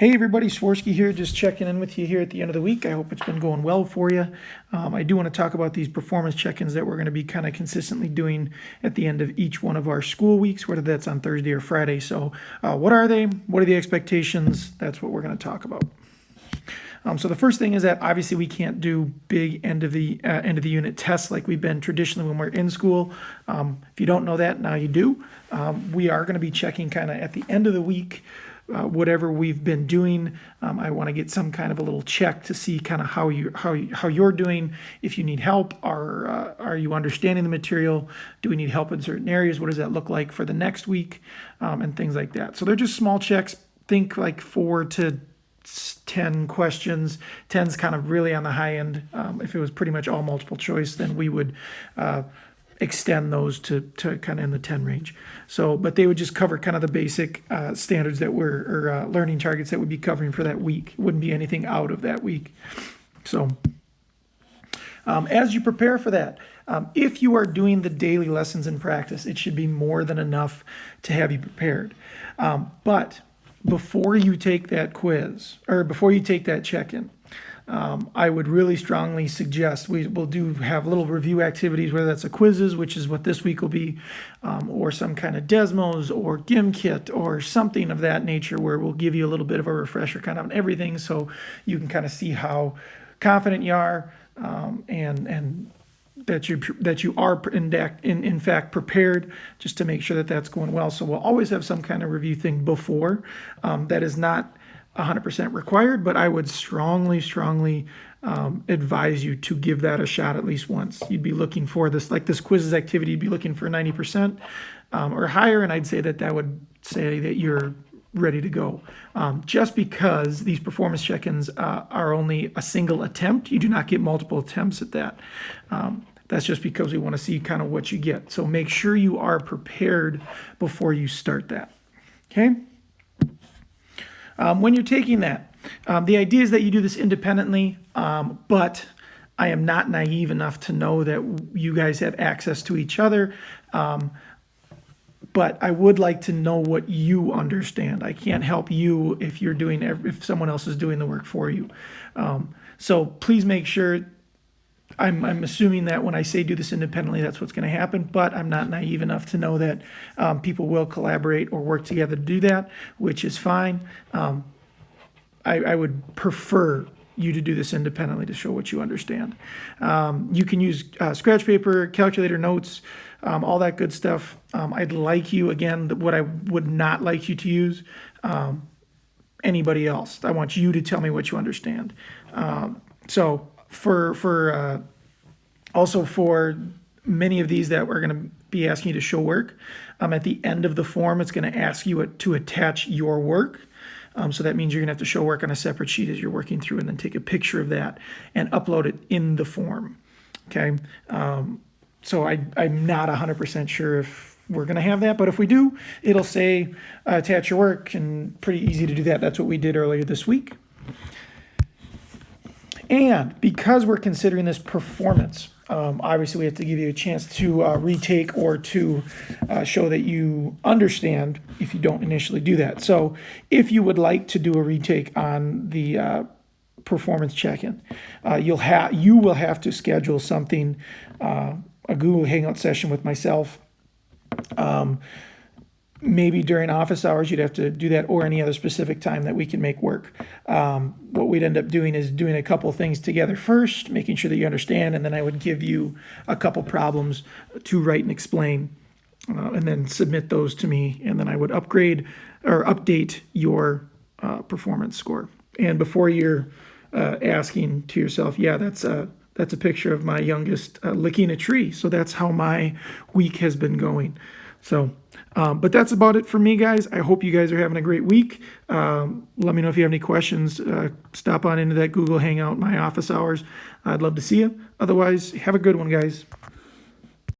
Hey everybody, Swirsky here, just checking in with you here at the end of the week. I hope it's been going well for you. I do want to talk about these performance check-ins that we're going to be kind of consistently doing at the end of each one of our school weeks, whether that's on Thursday or Friday. So what are they? What are the expectations? That's what we're going to talk about. So the first thing is that obviously we can't do big end of the unit tests like we've been traditionally when we're in school. If you don't know that, now you do. We are going to be checking kind of at the end of the week whatever we've been doing. I want to get some kind of a little check to see kind of how you're doing. If you need help, are you understanding the material? Do we need help in certain areas? What does that look like for the next week? And things like that. So they're just small checks. Think like 4 to 10 questions. 10's kind of really on the high end. If it was pretty much all multiple choice, then we would extend those to kind of in the 10 range. So, but they would just cover kind of the basic standards that or learning targets that would be covering for that week. It wouldn't be anything out of that week. So, as you prepare for that, if you are doing the daily lessons in practice, it should be more than enough to have you prepared. But before you take that quiz, or before you take that check-in, I would really strongly suggest we will have little review activities, whether that's a quizzes, which is what this week will be, or some kind of Desmos or GimKit or something of that nature, where we'll give you a little bit of a refresher kind of on everything, so you can kind of see how confident you are, and that you are in fact prepared, just to make sure that that's going well. So we'll always have some kind of review thing before. That is not 100% required, but I would strongly advise you to give that a shot at least once. You'd be looking for this, like this quizzes activity, you'd be looking for 90% or higher, and I'd say that would say that you're ready to go. Just because these performance check-ins are only a single attempt, you do not get multiple attempts at that. That's just because we want to see kind of what you get. So make sure you are prepared before you start that. Okay? When you're taking that, the idea is that you do this independently, but I am not naive enough to know that you guys have access to each other. But I would like to know what you understand. I can't help you if someone else is doing the work for you. So please make sure. I'm assuming that when I say do this independently, that's what's going to happen, but I'm not naive enough to know that people will collaborate or work together to do that, which is fine. I would prefer you to do this independently to show what you understand. You can use scratch paper, calculator, notes, all that good stuff. I'd like you, again, what I would not like you to use, anybody else. I want you to tell me what you understand. So also for many of these that we're going to be asking you to show work, at the end of the form, it's going to ask you to attach your work. So that means you're going to have to show work on a separate sheet as you're working through, and then take a picture of that and upload it in the form. Okay. So I'm not 100% sure if we're going to have that, but if we do, it'll say attach your work, and pretty easy to do that. That's what we did earlier this week. And because we're considering this performance, obviously we have to give you a chance to retake or to show that you understand if you don't initially do that. So if you would like to do a retake on the performance check-in, you will have to schedule something, a Google Hangout session with myself. Maybe during office hours, you'd have to do that, or any other specific time that we can make work. What we'd end up doing is doing a couple things together first, making sure that you understand, and then I would give you a couple problems to write and explain, and then submit those to me, and then I would upgrade or update your performance score. And before you're asking to yourself, yeah, that's a picture of my youngest licking a tree. So that's how my week has been going. So, but that's about it for me, guys. I hope you guys are having a great week. Let me know if you have any questions. Stop on into that Google Hangout, my office hours. I'd love to see you. Otherwise, have a good one, guys.